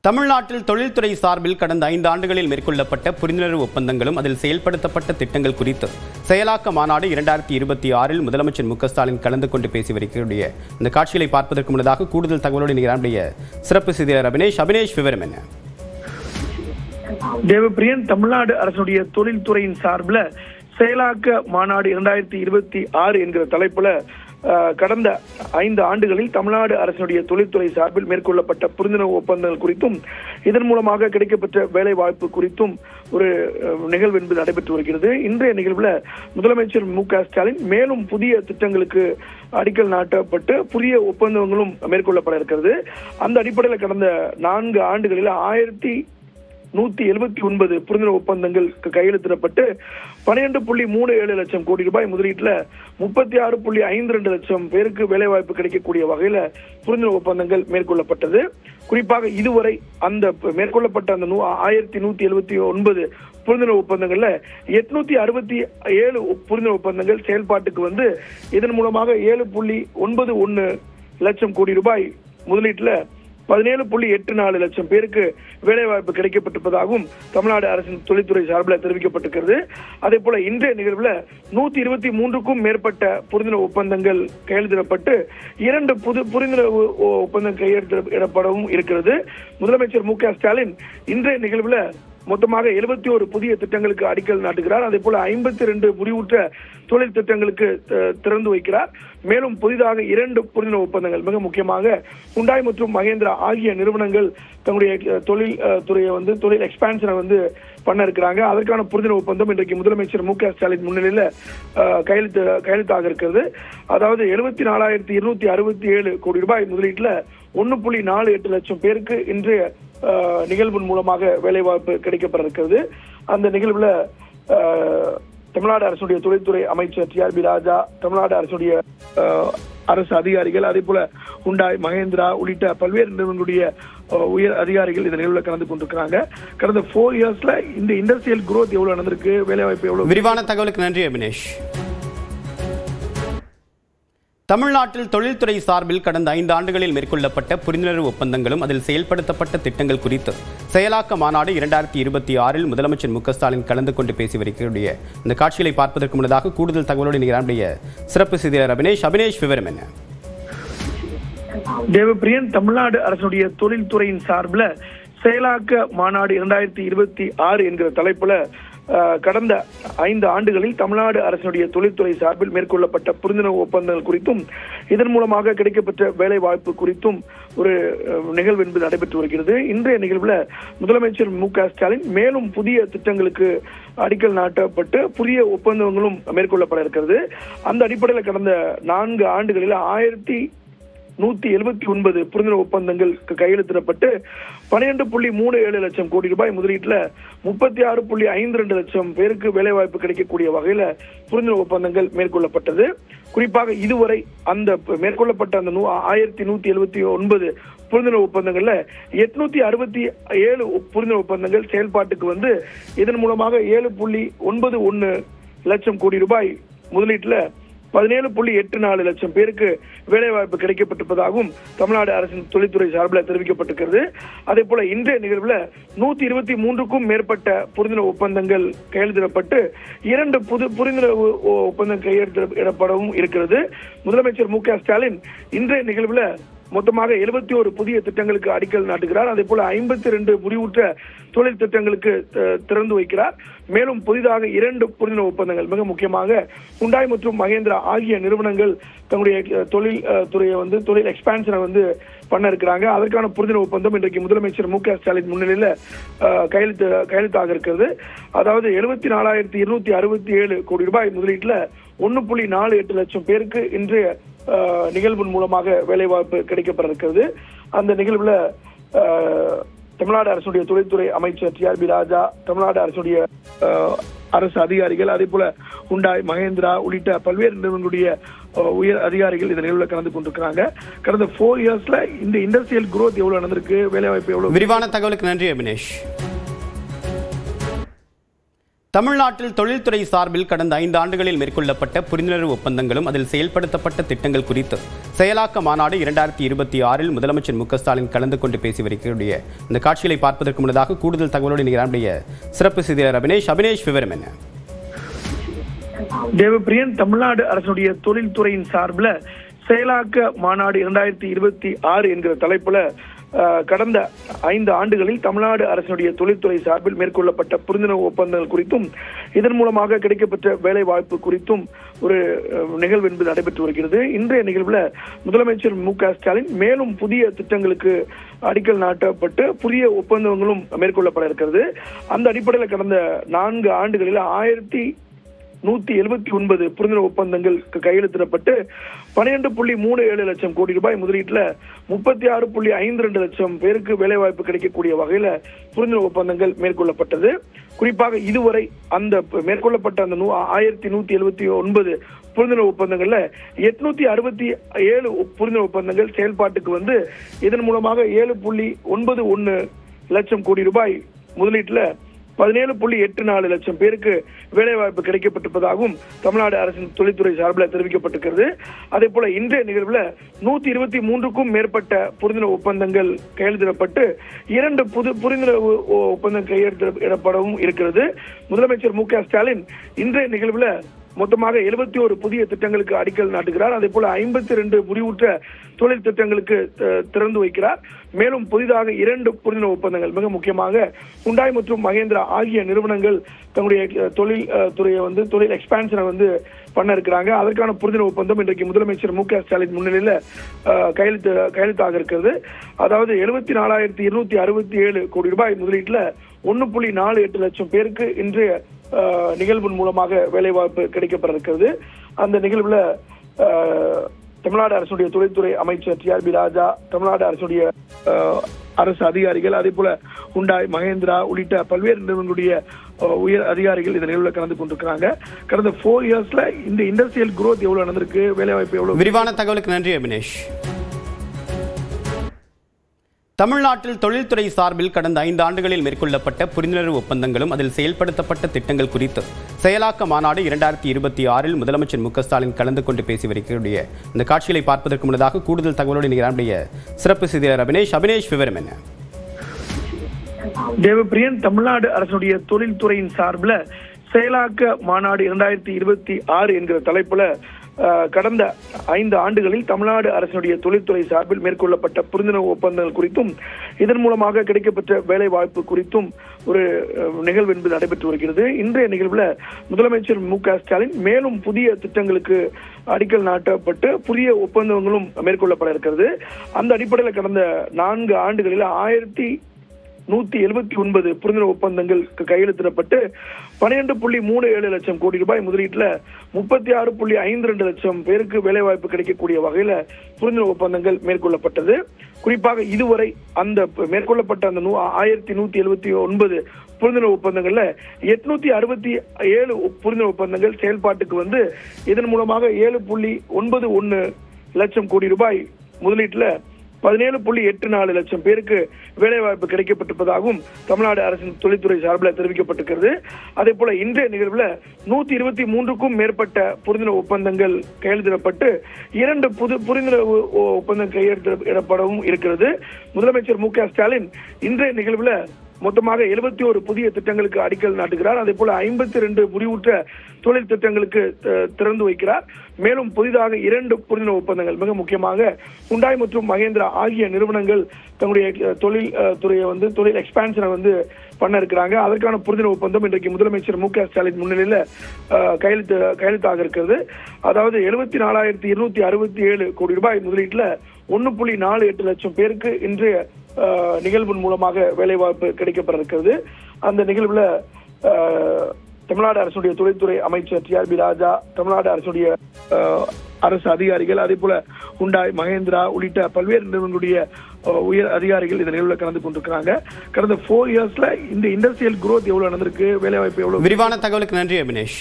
தமிழ்நாட்டில் தொழில்துறை சார்பில் கடந்த 5 ஆண்டுகளில் மேற்கொள்ளப்பட்ட புரிந்துணர்வு ஒப்பந்தங்களும் அதில் செயல்படுத்தப்பட்ட திட்டங்கள் குறித்து செயலாக்க மாநாடு 2026 முதலமைச்சர் மு.க.ஸ்டாலின் கலந்து கொண்டு பேசி வருகிற இந்த காட்சிகளை பார்ப்பதற்கு முன்னதாக கூடுதல் தகவலோடு நம்முடைய சிறப்பு செய்தியாளர் அபினேஷ் விவரம் என்ன? தேவப்பிரியன், தமிழ்நாடு அரசுடைய தொழில்துறையின் சார்பில் செயலாக்க மாநாடு 2026 என்கிற தலைப்புல கடந்த 5 ஆண்டுகளில் தமிழ்நாடு அரசுடைய தொழில்துறை சார்பில் மேற்கொள்ளப்பட்ட புரிந்துணர்வு ஒப்பந்தங்கள் குறித்தும் இதன் மூலமாக கிடைக்கப்பெற்ற வேலை வாய்ப்பு குறித்தும் ஒரு நிகழ்வு என்பது நடைபெற்று வருகிறது. இன்றைய நிகழ்வுல முதலமைச்சர் மு.க.ஸ்டாலின் மேலும் புதிய திட்டங்களுக்கு அடிக்கல் நாட்டப்பட்டு புதிய ஒப்பந்தங்களும் மேற்கொள்ளப்பட இருக்கிறது. அந்த அடிப்படையில் கடந்த 4 ஆண்டுகளில் 1179 புரிந்துணர்வு ஒப்பந்தங்கள் கையெழுத்திடப்பட்டு 12.37 லட்சம் கோடி ரூபாய் முதலீட்டுல 36.52 லட்சம் பேருக்கு வேலைவாய்ப்பு கிடைக்கக்கூடிய வகையில புரிந்துணர்வு ஒப்பந்தங்கள் மேற்கொள்ளப்பட்டது. குறிப்பாக இதுவரை அந்த மேற்கொள்ளப்பட்ட அந்த 1179 புரிந்துணர்வு ஒப்பந்தங்கள்ல 867 புரிந்துணர்வு ஒப்பந்தங்கள் செயல்பாட்டுக்கு வந்து இதன் மூலமாக 7.91 லட்சம் கோடி ரூபாய் முதலீட்டுல 17.84 லட்சம் பேருக்கு வேலைவாய்ப்பு கிடைக்கப்பட்டிருப்பதாகவும் தமிழ்நாடு அரசின் தொழில்துறை சார்பில் தெரிவிக்கப்பட்டிருக்கிறது. அதே போல இன்றைய நிகழ்வுல 123க்கும் மேற்பட்ட புரிந்துணர்வு ஒப்பந்தங்கள் கையெழுத்திடப்பட்டு 2 புரிந்துணர்வு ஒப்பந்தம் கையெழுத்திடப்படவும் இருக்கிறது. முதலமைச்சர் மு.க.ஸ்டாலின் இன்றைய நிகழ்வுல மொத்தமாக 71 புதிய திட்டங்களுக்கு அடிக்கல் நாட்டுகிறார். அதே போல 52 முடிவுற்ற தொழில் திட்டங்களுக்கு திறந்து வைக்கிறார். மேலும் புதிதாக 2 புரிந்துணர்வு ஒப்பந்தங்கள், மிக முக்கியமாக ஹுண்டாய் மற்றும் மகேந்திரா ஆகிய நிறுவனங்கள் தங்களுடைய தொழில் துறையை தொழில் எக்ஸ்பான்ஷனை பண்ண இருக்கிறாங்க. அதற்கான புரிந்துணர்வு ஒப்பந்தம் இன்றைக்கு முதலமைச்சர் மு.க.ஸ்டாலின் முன்னிலையில் கையெழுத்தாக இருக்கிறது. அதாவது 74,267 கோடி ரூபாய் முதலீட்டுல 1.48 லட்சம் பேருக்கு இன்றைய நிகழ்வின் மூலமாக வேலைவாய்ப்பு கிடைக்கப்பட இருக்கிறது. அந்த நிகழ்வுல தமிழ்நாடு அரசுடைய தொழில்துறை அமைச்சர் டி.ஆர்.பி. ராஜா, தமிழ்நாடு அரசுடைய அரசு அதிகாரிகள், அதே போல ஹுண்டாய், மகேந்திரா உள்ளிட்ட பல்வேறு நிறுவனங்களுடைய உயர் அதிகாரிகள் இந்த நிகழ்வுல கலந்து கொண்டிருக்கிறாங்க. கடந்த 4 இயர்ஸ்ல இந்த இண்டஸ்ட்ரியல் குரோத் எவ்வளவு நடந்திருக்கு, வேலைவாய்ப்பு எவ்வளவு? விரிவான தகவலுக்கு நன்றி அபினேஷ். தமிழ்நாட்டில் தொழில்துறை சார்பில் கடந்த 5 ஆண்டுகளில் மேற்கொள்ளப்பட்ட புரிந்துணர்வு ஒப்பந்தங்களும் அதில் செயல்படுத்தப்பட்ட திட்டங்கள் குறித்து செயலாக்க மாநாடு 2026 முதலமைச்சர் மு.க.ஸ்டாலின் கலந்து கொண்டு பேசி வருகிற இந்த காட்சிகளை பார்ப்பதற்கு முன்னதாக கூடுதல் தகவலோடு நம்முடைய சிறப்பு செய்தியாளர் அபினேஷ் விவரம் என்ன? தேவப்பிரியன், தமிழ்நாடு அரசுடைய தொழில்துறையின் சார்பில் செயலாக்க மாநாடு 2026 என்கிற தலைப்புல கடந்த 5 ஆண்டுகளில் தமிழ்நாடு அரசுடைய தொழில்துறை சார்பில் மேற்கொள்ளப்பட்ட புரிந்துணர்வு ஒப்பந்தங்கள் குறித்தும் இதன் மூலமாக கிடைக்கப்பெற்ற வேலை வாய்ப்பு குறித்தும் ஒரு நிகழ்வு என்பது நடைபெற்று வருகிறது. இன்றைய நிகழ்வுல முதலமைச்சர் மு.க.ஸ்டாலின் மேலும் புதிய திட்டங்களுக்கு அடிக்கல் நாட்டப்பட்டு புதிய ஒப்பந்தங்களும் மேற்கொள்ளப்பட இருக்கிறது. அந்த அடிப்படையில் கடந்த 4 ஆண்டுகளில் 1179 புரிந்துணர்வு ஒப்பந்தங்கள் கையெழுத்திடப்பட்டு 12.37 லட்சம் கோடி ரூபாய் முதலீட்டுல 36.52 லட்சம் பேருக்கு வேலைவாய்ப்பு கிடைக்கக்கூடிய வகையில புரிந்துணர்வு ஒப்பந்தங்கள் மேற்கொள்ளப்பட்டது. குறிப்பாக இதுவரை அந்த மேற்கொள்ளப்பட்ட அந்த 1179 புரிந்துணர்வு ஒப்பந்தங்கள்ல 867 புரிந்துணர்வு ஒப்பந்தங்கள் செயல்பாட்டுக்கு வந்து இதன் மூலமாக 7.91 லட்சம் கோடி ரூபாய் முதலீட்டுல 17.84 லட்சம் பேருக்கு வேலைவாய்ப்பு கிடைக்கப்பட்டிருப்பதாகவும் தமிழ்நாடு அரசின் தொழில்துறை சார்பில் தெரிவிக்கப்பட்டிருக்கிறது. அதே போல இன்றைய நிகழ்வுல 123க்கும் மேற்பட்ட புரிந்துணர்வு ஒப்பந்தங்கள் கையெழுத்திடப்பட்டு 2 புரிந்துணர்வு ஒப்பந்தம் கையெழுத்திடப்படவும் இருக்கிறது. முதலமைச்சர் மு.க.ஸ்டாலின் இன்றைய நிகழ்வுல மொத்தமாக 71 புதிய திட்டங்களுக்கு அடிக்கல் நாட்டுகிறார். அதே போல 52 முடிவுற்ற தொழில் திட்டங்களுக்கு திறந்து வைக்கிறார். மேலும் புதிதாக 2 புரிந்துணர்வு ஒப்பந்தங்கள், மிக முக்கியமாக ஹுண்டாய் மற்றும் மகேந்திரா ஆகிய நிறுவனங்கள் தங்களுடைய தொழில் துறையை தொழில் எக்ஸ்பான்ஷனை பண்ண இருக்கிறாங்க. அதற்கான புரிந்துணர்வு ஒப்பந்தம் இன்றைக்கு முதலமைச்சர் மு.க.ஸ்டாலின் முன்னிலையில் கையெழுத்தாக இருக்கிறது. அதாவது 74,267 கோடி ரூபாய் முதலீட்டுல 1.48 லட்சம் பேருக்கு இன்றைய நிகழ்வின் மூலமாக வேலைவாய்ப்பு கிடைக்கப்பட இருக்கிறது. அந்த நிகழ்வுல தமிழ்நாடு அரசுடைய தொழில்துறை அமைச்சர் டி.ஆர்.பி. ராஜா, தமிழ்நாடு அரசுடைய அரசு அதிகாரிகள், அதே போல ஹுண்டாய், மகேந்திரா உள்ளிட்ட பல்வேறு நிறுவனங்களுடைய உயர் அதிகாரிகள் இந்த நிகழ்வுல கலந்து கொண்டிருக்கிறாங்க. கடந்த 4 இயர்ஸ்ல இந்த இண்டஸ்ட்ரியல் குரோத் எவ்வளவு நடந்திருக்கு, வேலைவாய்ப்பு எவ்வளவு? விரிவான தகவலுக்கு நன்றி அபினேஷ். தமிழ்நாட்டில் தொழில்துறை சார்பில் கடந்த 5 ஆண்டுகளில் மேற்கொள்ளப்பட்ட புரிந்துணர்வு ஒப்பந்தங்களும் அதில் செயல்படுத்தப்பட்ட திட்டங்கள் குறித்து செயலாக்க மாநாடு 2026 முதலமைச்சர் மு.க.ஸ்டாலின் கலந்து கொண்டு பேசி வருகிற இந்த காட்சிகளை பார்ப்பதற்கு முன்னதாக கூடுதல் தகவலோடு நம்முடைய சிறப்பு செய்தியாளர் அபினேஷ் விவரம் என்ன? தேவப்பிரியன், தமிழ்நாடு அரசுடைய தொழில்துறையின் சார்பில் செயலாக்க மாநாடு 2026 என்கிற தலைப்புல கடந்த 5 ஆண்டுகளில் தமிழ்நாடு அரசுடைய தொழில்துறை சார்பில் மேற்கொள்ளப்பட்ட புரிந்துணர்வு ஒப்பந்தங்கள் குறித்தும் இதன் மூலமாக கிடைக்கப்பெற்ற வேலை வாய்ப்பு குறித்தும் ஒரு நிகழ்வு என்பது நடைபெற்று வருகிறது. இன்றைய நிகழ்வுல முதலமைச்சர் மு.க.ஸ்டாலின் மேலும் புதிய திட்டங்களுக்கு அடிக்கல் நாட்டப்பட்டு புதிய ஒப்பந்தங்களும் மேற்கொள்ளப்பட இருக்கிறது. அந்த அடிப்படையில் கடந்த 4 ஆண்டுகளில் 1179 புரிந்துணர்வு ஒப்பந்தங்கள் கையெழுத்திடப்பட்டு 12.37 லட்சம் கோடி ரூபாய் முதலீட்டுல 36.52 லட்சம் பேருக்கு வேலைவாய்ப்பு கிடைக்கக்கூடிய வகையில புரிந்துணர்வு ஒப்பந்தங்கள் மேற்கொள்ளப்பட்டது. குறிப்பாக இதுவரை அந்த மேற்கொள்ளப்பட்ட அந்த 1179 புரிந்துணர்வு ஒப்பந்தங்கள்ல 867 புரிந்துணர்வு ஒப்பந்தங்கள் செயல்பாட்டுக்கு வந்து இதன் மூலமாக 7.91 லட்சம் கோடி ரூபாய் முதலீட்டுல 17.84 லட்சம் பேருக்கு வேலைவாய்ப்பு கிடைக்கப்பட்டிருப்பதாகவும் தமிழ்நாடு அரசின் தொழில்துறை சார்பில் தெரிவிக்கப்பட்டிருக்கிறது. அதே போல இன்றைய நிகழ்வுல 123க்கும் மேற்பட்ட புரிந்துணர்வு ஒப்பந்தங்கள் கையெழுத்திடப்பட்டு 2 புரிந்துணர்வு ஒப்பந்தம் கையெழுத்திடப்படவும் இருக்கிறது. முதலமைச்சர் மு.க.ஸ்டாலின் இன்றைய நிகழ்வுல மொத்தமாக 71 புதிய திட்டங்களுக்கு அடிக்கல் நாட்டுகிறார். அதே போல 52 முடிவுற்ற தொழில் திட்டங்களுக்கு திறந்து வைக்கிறார். மேலும் புதிதாக 2 புரிந்துணர்வு ஒப்பந்தங்கள், மிக முக்கியமாக ஹுண்டாய் மற்றும் மகேந்திரா ஆகிய நிறுவனங்கள் தங்களுடைய தொழில் துறையை தொழில் எக்ஸ்பான்ஷனை பண்ண இருக்கிறாங்க. அதற்கான புரிந்துணர்வு ஒப்பந்தம் இன்றைக்கு முதலமைச்சர் மு.க.ஸ்டாலின் முன்னிலையில் கையெழுத்தாக இருக்கிறது. அதாவது 74,267 கோடி ரூபாய் முதலீட்டுல 1.48 லட்சம் பேருக்கு இன்றைய நிகழ்வின் மூலமாக வேலைவாய்ப்பு கிடைக்கப்பட இருக்கிறது. அந்த நிகழ்வுல தமிழ்நாடு அரசுடைய தொழில்துறை அமைச்சர் டி.ஆர்.பி. ராஜா, தமிழ்நாடு அரசுடைய அரசு அதிகாரிகள், அதே போல ஹுண்டாய், மகேந்திரா உள்ளிட்ட பல்வேறு நிறுவனங்களுடைய உயர் அதிகாரிகள் இந்த நிகழ்வுல கலந்து கொண்டிருக்கிறாங்க. கடந்த 4 இயர்ஸ்ல இந்த இண்டஸ்ட்ரியல் குரோத் எவ்வளவு நடந்திருக்கு, வேலைவாய்ப்பு எவ்வளவு? விரிவான தகவலுக்கு நன்றி அபினேஷ். தமிழ்நாட்டில் தொழில்துறை சார்பில் கடந்த 5 ஆண்டுகளில் மேற்கொள்ளப்பட்ட புரிந்துணர்வு ஒப்பந்தங்களும் அதில் செயல்படுத்தப்பட்ட திட்டங்கள் குறித்து செயலாக்க மாநாடு 2026 முதலமைச்சர் மு.க.ஸ்டாலின் கலந்து கொண்டு பேசி வருகிற இந்த காட்சிகளை பார்ப்பதற்கு முன்னதாக கூடுதல் தகவலோடு நம்முடைய சிறப்பு செய்தியாளர் அபினேஷ் விவரம் என்ன? தேவப்பிரியன், தமிழ்நாடு அரசுடைய தொழில்துறையின் சார்பில் செயலாக்க மாநாடு 2026 என்கிற தலைப்புல கடந்த 5 ஆண்டுகளில் தமிழ்நாடு அரசுடைய தொழில்துறை சார்பில் மேற்கொள்ளப்பட்ட புரிந்துணர்வு ஒப்பந்தங்கள் குறித்தும் இதன் மூலமாக கிடைக்கப்பெற்ற வேலை வாய்ப்பு குறித்தும் ஒரு நிகழ்வு என்பது நடைபெற்று வருகிறது. இன்றைய நிகழ்வுல முதலமைச்சர் மு.க.ஸ்டாலின் மேலும் புதிய திட்டங்களுக்கு அடிக்கல் நாட்டப்பட்டு புதிய ஒப்பந்தங்களும் மேற்கொள்ளப்பட இருக்கிறது. அந்த அடிப்படையில் கடந்த 4 ஆண்டுகளில் 1179 புரிந்துணர்வு ஒப்பந்தங்கள் கையெழுத்திடப்பட்டு 12.37 லட்சம் கோடி ரூபாய் முதலீட்டுல 36.52 லட்சம் பேருக்கு வேலைவாய்ப்பு கிடைக்கக்கூடிய வகையில புரிந்துணர்வு ஒப்பந்தங்கள் மேற்கொள்ளப்பட்டது. குறிப்பாக இதுவரை அந்த மேற்கொள்ளப்பட்ட அந்த 1179 புரிந்துணர்வு ஒப்பந்தங்கள்ல 867 புரிந்துணர்வு ஒப்பந்தங்கள் செயல்பாட்டுக்கு வந்து இதன் மூலமாக 7.91 லட்சம் கோடி ரூபாய் முதலீட்டுல 17.84 லட்சம் பேருக்கு வேலைவாய்ப்பு கிடைக்கப்பட்டிருப்பதாகவும் தமிழ்நாடு அரசின் தொழில்துறை சார்பில் தெரிவிக்கப்பட்டிருக்கிறது. அதே போல இன்றைய நிகழ்வுல 123க்கும் மேற்பட்ட புரிந்துணர்வு ஒப்பந்தங்கள் கையெழுத்திடப்பட்டு 2 புரிந்துணர்வு ஒப்பந்தம் கையெழுத்திடப்படவும் இருக்கிறது. முதலமைச்சர் மு.க.ஸ்டாலின் இன்றைய நிகழ்வுல மொத்தமாக 71 புதிய திட்டங்களுக்கு அடிக்கல் நாட்டுகிறார். அதே போல 52 முடிவுற்ற தொழில் திட்டங்களுக்கு திறந்து வைக்கிறார். மேலும் புதிதாக 2 புரிந்துணர்வு ஒப்பந்தங்கள், மிக முக்கியமாக ஹுண்டாய் மற்றும் மகேந்திரா ஆகிய நிறுவனங்கள் தங்களுடைய தொழில் துறையை தொழில் எக்ஸ்பான்ஷனை பண்ண இருக்கிறாங்க. அதற்கான புரிந்துணர்வு ஒப்பந்தம் இன்றைக்கு முதலமைச்சர் மு.க.ஸ்டாலின் முன்னிலையில் கையெழுத்தாக இருக்கிறது. அதாவது 74,267 கோடி ரூபாய் முதலீட்டுல 1.48 லட்சம் பேருக்கு இன்றைய நிகழ்வின் மூலமாக வேலைவாய்ப்பு கிடைக்கப்பட இருக்கிறது. அந்த நிகழ்வுல தமிழ்நாடு அரசுடைய தொழில்துறை அமைச்சர் டி.ஆர்.பி. ராஜா, தமிழ்நாடு அரசுடைய அரசு அதிகாரிகள், அதே போல ஹுண்டாய், மகேந்திரா உள்ளிட்ட பல்வேறு நிறுவனங்களுடைய உயர் அதிகாரிகள் இந்த நிகழ்வுல கலந்து கொண்டிருக்கிறாங்க. கடந்த 4 இயர்ஸ்ல இந்த இண்டஸ்ட்ரியல் குரோத் எவ்வளவு நடந்திருக்கு, வேலைவாய்ப்பு எவ்வளவு? விரிவான தகவலுக்கு நன்றி அபினேஷ்.